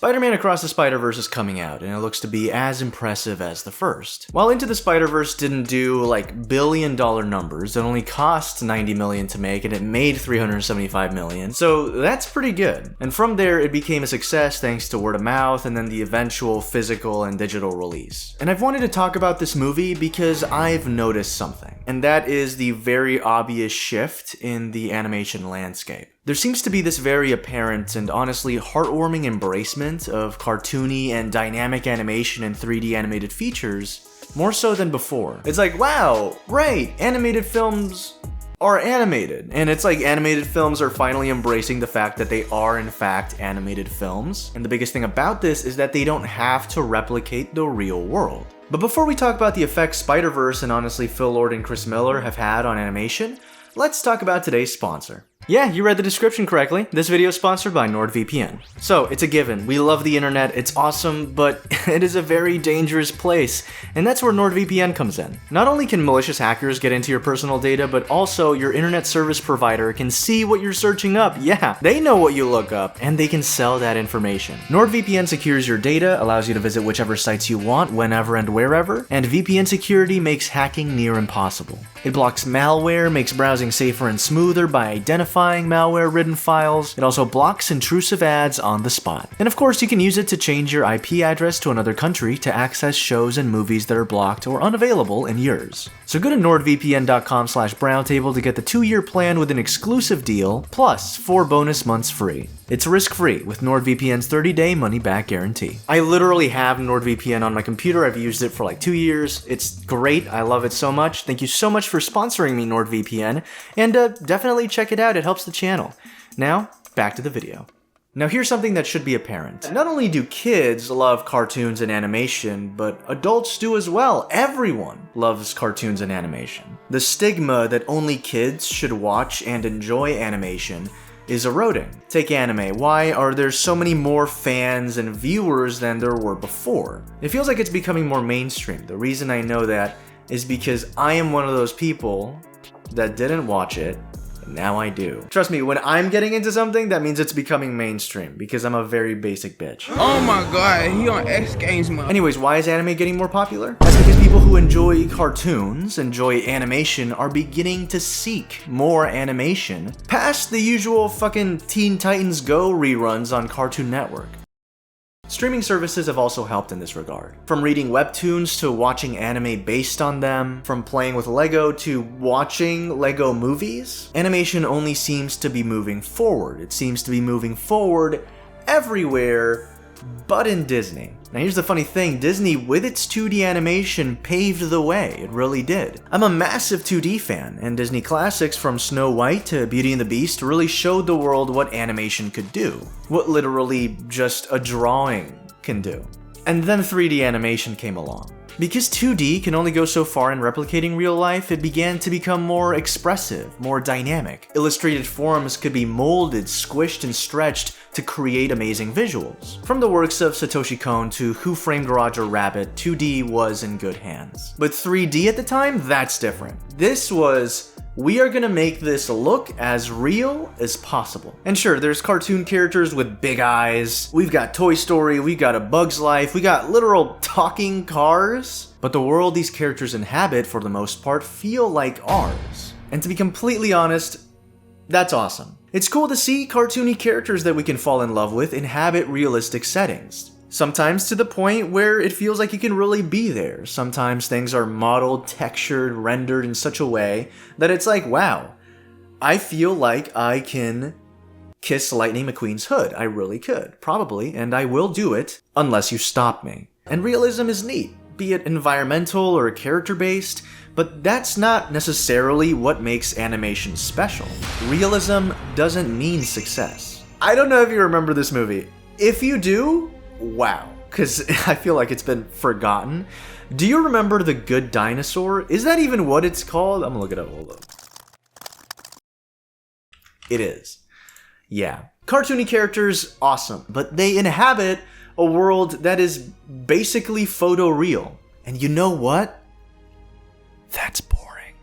Spider-Man Across the Spider-Verse is coming out, and it looks to be as impressive as the first. While Into the Spider-Verse didn't do like billion-dollar numbers, it only cost $90 million to make, and it made $375 million, so that's pretty good. And from there, it became a success thanks to word of mouth and then the eventual physical and digital release. And I've wanted to talk about this movie because I've noticed something, and that is the very obvious shift in the animation landscape. There seems to be this very apparent and honestly heartwarming embracement of cartoony and dynamic animation and 3D animated features, more so than before. It's like, wow, right, animated films are animated. And it's like animated films are finally embracing the fact that they are in fact animated films. And the biggest thing about this is that they don't have to replicate the real world. But before we talk about the effects Spider-Verse and honestly Phil Lord and Chris Miller have had on animation, let's talk about today's sponsor. Yeah, you read the description correctly. This video is sponsored by NordVPN. So, it's a given. We love the internet, it's awesome, but it is a very dangerous place. And that's where NordVPN comes in. Not only can malicious hackers get into your personal data, but also your internet service provider can see what you're searching up. Yeah, they know what you look up, and they can sell that information. NordVPN secures your data, allows you to visit whichever sites you want, whenever and wherever, and VPN security makes hacking near impossible. It blocks malware, makes browsing safer and smoother by identifying malware-ridden files. It also blocks intrusive ads on the spot. And of course, you can use it to change your IP address to another country to access shows and movies that are blocked or unavailable in yours. So go to nordvpn.com/browntable to get the 2-year plan with an exclusive deal, plus 4 bonus months free. It's risk-free with NordVPN's 30-day money-back guarantee. I literally have NordVPN on my computer. I've used it for like 2 years. It's great. I love it so much. Thank you so much for sponsoring me, NordVPN, and definitely check it out. It helps the channel. Now, back to the video. Now here's something that should be apparent. Not only do kids love cartoons and animation, but adults do as well. Everyone loves cartoons and animation. The stigma that only kids should watch and enjoy animation is eroding. Take anime. Why are there so many more fans and viewers than there were before? It feels like it's becoming more mainstream. The reason I know that is because I am one of those people that didn't watch it, and now I do. Trust me, when I'm getting into something, that means it's becoming mainstream, because I'm a very basic bitch. Oh my god, he on X Games mode. Anyways, why is anime getting more popular? That's because people who enjoy cartoons, enjoy animation, are beginning to seek more animation past the usual fucking Teen Titans Go reruns on Cartoon Network. Streaming services have also helped in this regard. From reading webtoons to watching anime based on them, from playing with Lego to watching Lego movies, animation only seems to be moving forward. It seems to be moving forward everywhere but in Disney. Now here's the funny thing, Disney with its 2D animation paved the way, it really did. I'm a massive 2D fan, and Disney classics from Snow White to Beauty and the Beast really showed the world what animation could do. What literally just a drawing can do. And then 3D animation came along. Because 2D can only go so far in replicating real life, it began to become more expressive, more dynamic. Illustrated forms could be molded, squished, and stretched to create amazing visuals. From the works of Satoshi Kon to Who Framed Roger Rabbit, 2D was in good hands. But 3D at the time, that's different. This was, we are gonna make this look as real as possible. And sure, there's cartoon characters with big eyes, we've got Toy Story, we got A Bug's Life, we got literal talking cars, but the world these characters inhabit, for the most part, feel like ours. And to be completely honest, that's awesome. It's cool to see cartoony characters that we can fall in love with inhabit realistic settings. Sometimes to the point where it feels like you can really be there. Sometimes things are modeled, textured, rendered in such a way that it's like, wow, I feel like I can kiss Lightning McQueen's hood. I really could, probably, and I will do it unless you stop me. And realism is neat, be it environmental or character-based, but that's not necessarily what makes animation special. Realism doesn't mean success. I don't know if you remember this movie. If you do, wow, because I feel like it's been forgotten. Do you remember The Good Dinosaur? Is that even what it's called? I'm gonna look it up, hold up. It is. Yeah. Cartoony characters, awesome, but they inhabit a world that is basically photoreal. And you know what? That's boring.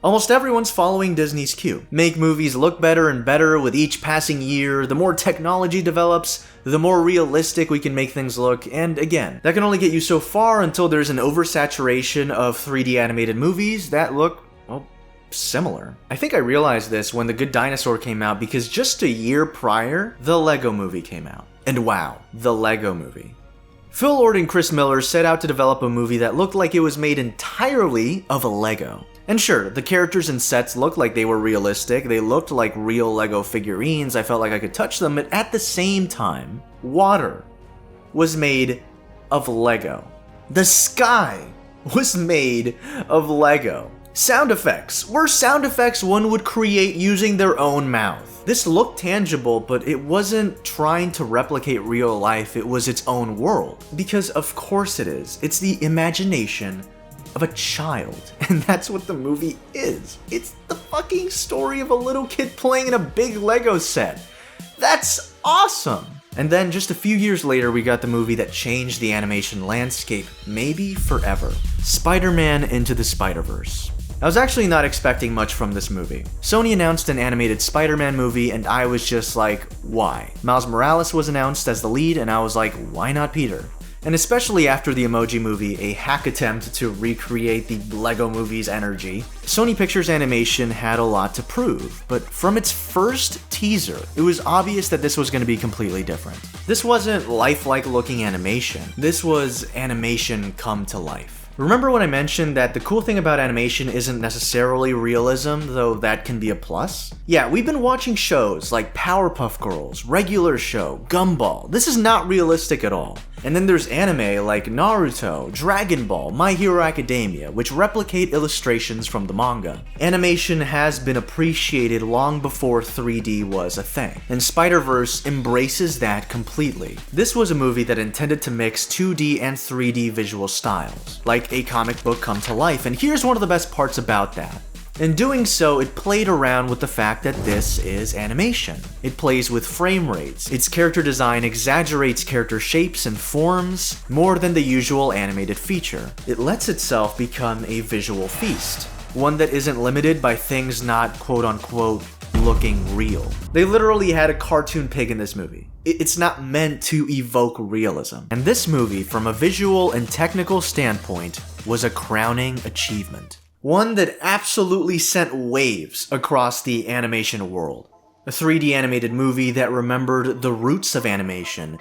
Almost everyone's following Disney's cue. Make movies look better and better with each passing year. The more technology develops, the more realistic we can make things look. And again, that can only get you so far until there's an oversaturation of 3D animated movies that look, well, similar. I think I realized this when The Good Dinosaur came out because just a year prior, the Lego Movie came out. And wow, the Lego Movie. Phil Lord and Chris Miller set out to develop a movie that looked like it was made entirely of Lego. And sure, the characters and sets looked like they were realistic, they looked like real Lego figurines, I felt like I could touch them, but at the same time, water was made of Lego. The sky was made of Lego. Sound effects were sound effects one would create using their own mouth. This looked tangible, but it wasn't trying to replicate real life, it was its own world. Because of course it is. It's the imagination of a child, and that's what the movie is. It's the fucking story of a little kid playing in a big Lego set. That's awesome! And then just a few years later, we got the movie that changed the animation landscape, maybe forever. Spider-Man Into the Spider-Verse. I was actually not expecting much from this movie. Sony announced an animated Spider-Man movie, and I was just like, why? Miles Morales was announced as the lead, and I was like, why not Peter? And especially after the Emoji Movie, a hack attempt to recreate the Lego Movie's energy, Sony Pictures Animation had a lot to prove, but from its first teaser, it was obvious that this was going to be completely different. This wasn't lifelike looking animation, this was animation come to life. Remember when I mentioned that the cool thing about animation isn't necessarily realism, though that can be a plus? Yeah, we've been watching shows like Powerpuff Girls, Regular Show, Gumball. This is not realistic at all. And then there's anime like Naruto, Dragon Ball, My Hero Academia, which replicate illustrations from the manga. Animation has been appreciated long before 3D was a thing, and Spider-Verse embraces that completely. This was a movie that intended to mix 2D and 3D visual styles, like a comic book come to life, and here's one of the best parts about that. In doing so, it played around with the fact that this is animation. It plays with frame rates. Its character design exaggerates character shapes and forms more than the usual animated feature. It lets itself become a visual feast, one that isn't limited by things not quote-unquote looking real. They literally had a cartoon pig in this movie. It's not meant to evoke realism. And this movie, from a visual and technical standpoint, was a crowning achievement. One that absolutely sent waves across the animation world. A 3D animated movie that remembered the roots of animation.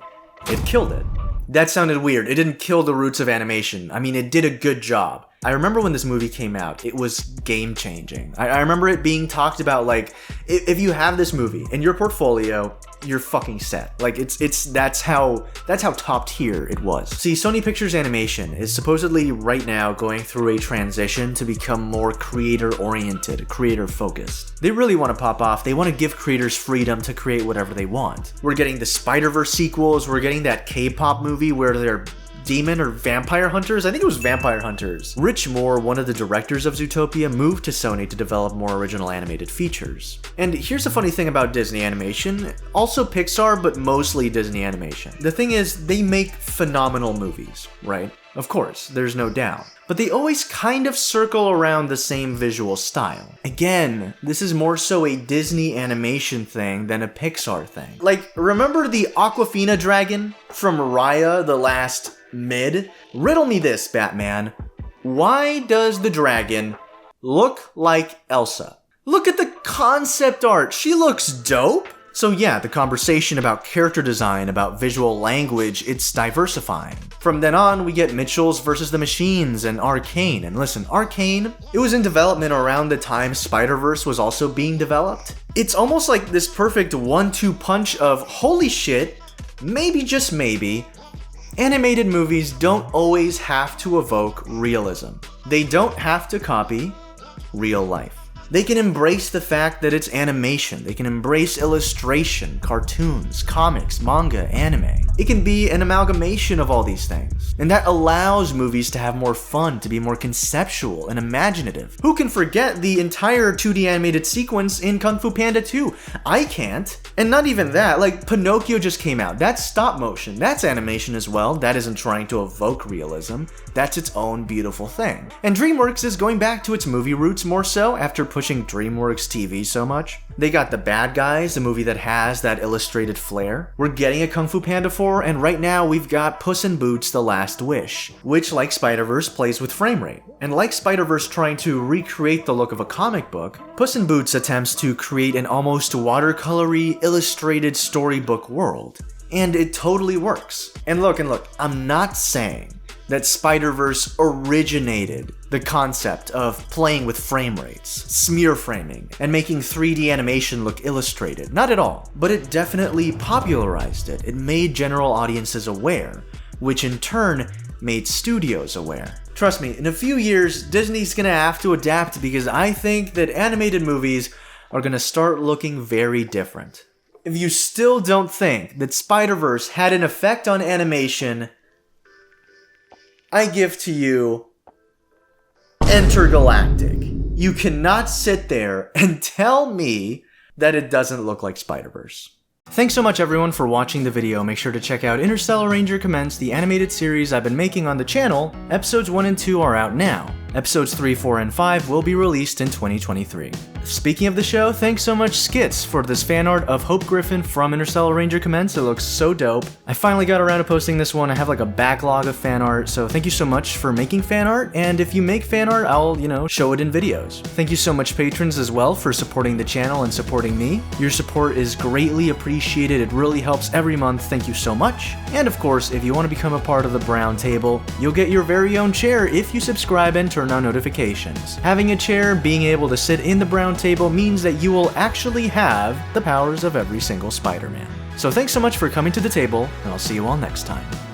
It killed it. That sounded weird. It didn't kill the roots of animation. I mean, it did a good job. I remember when this movie came out, it was game-changing. I remember it being talked about like, if you have this movie in your portfolio, you're fucking set. Like, that's how top tier it was. See, Sony Pictures Animation is supposedly right now going through a transition to become more creator-oriented, creator-focused. They really want to pop off. They want to give creators freedom to create whatever they want. We're getting the Spider-Verse sequels. We're getting that K-pop movie where they're demon or vampire hunters? I think it was vampire hunters. Rich Moore, one of the directors of Zootopia, moved to Sony to develop more original animated features. And here's the funny thing about Disney Animation, also Pixar, but mostly Disney Animation. The thing is, they make phenomenal movies, right? Of course, there's no doubt. But they always kind of circle around the same visual style. Again, this is more so a Disney animation thing than a Pixar thing. Like, remember the Aquafina dragon from Raya the Last Mid? Riddle me this, Batman. Why does the dragon look like Elsa? Look at the concept art. She looks dope. So yeah, the conversation about character design, about visual language, it's diversifying. From then on, we get Mitchells vs. the Machines and Arcane. And listen, Arcane, it was in development around the time Spider-Verse was also being developed. It's almost like this perfect 1-2 punch of, holy shit, maybe just maybe, animated movies don't always have to evoke realism. They don't have to copy real life. They can embrace the fact that it's animation. They can embrace illustration, cartoons, comics, manga, anime. It can be an amalgamation of all these things. And that allows movies to have more fun, to be more conceptual and imaginative. Who can forget the entire 2D animated sequence in Kung Fu Panda 2? I can't. And not even that, like Pinocchio just came out. That's stop motion. That's animation as well. That isn't trying to evoke realism. That's its own beautiful thing. And DreamWorks is going back to its movie roots more so after pushing DreamWorks TV so much. They got The Bad Guys, a movie that has that illustrated flair. We're getting a Kung Fu Panda 4, and right now we've got Puss in Boots: The Last Wish, which, like Spider-Verse, plays with frame rate. And like Spider-Verse trying to recreate the look of a comic book, Puss in Boots attempts to create an almost watercolory, illustrated storybook world. And it totally works. And look, I'm not saying that Spider-Verse originated the concept of playing with frame rates, smear framing, and making 3D animation look illustrated. Not at all. But it definitely popularized it. It made general audiences aware, which in turn made studios aware. Trust me, in a few years, Disney's gonna have to adapt because I think that animated movies are gonna start looking very different. If you still don't think that Spider-Verse had an effect on animation, I give to you Intergalactic. You cannot sit there and tell me that it doesn't look like Spider-Verse. Thanks so much everyone for watching the video. Make sure to check out Interstellar Ranger Commence, the animated series I've been making on the channel. Episodes 1 and 2 are out now. Episodes 3, 4, and 5 will be released in 2023. Speaking of the show, thanks so much Skits for this fan art of Hope Griffin from Interstellar Ranger Commence. It looks so dope. I finally got around to posting this one. I have like a backlog of fan art, so thank you so much for making fan art, and if you make fan art, I'll, show it in videos. Thank you so much patrons as well for supporting the channel and supporting me. Your support is greatly appreciated. It really helps every month. Thank you so much. And of course, if you want to become a part of the Browntable, you'll get your very own chair if you subscribe and turn on notifications. Having a chair, being able to sit in the Browntable means that you will actually have the powers of every single Spider-Man. So thanks so much for coming to the table, and I'll see you all next time.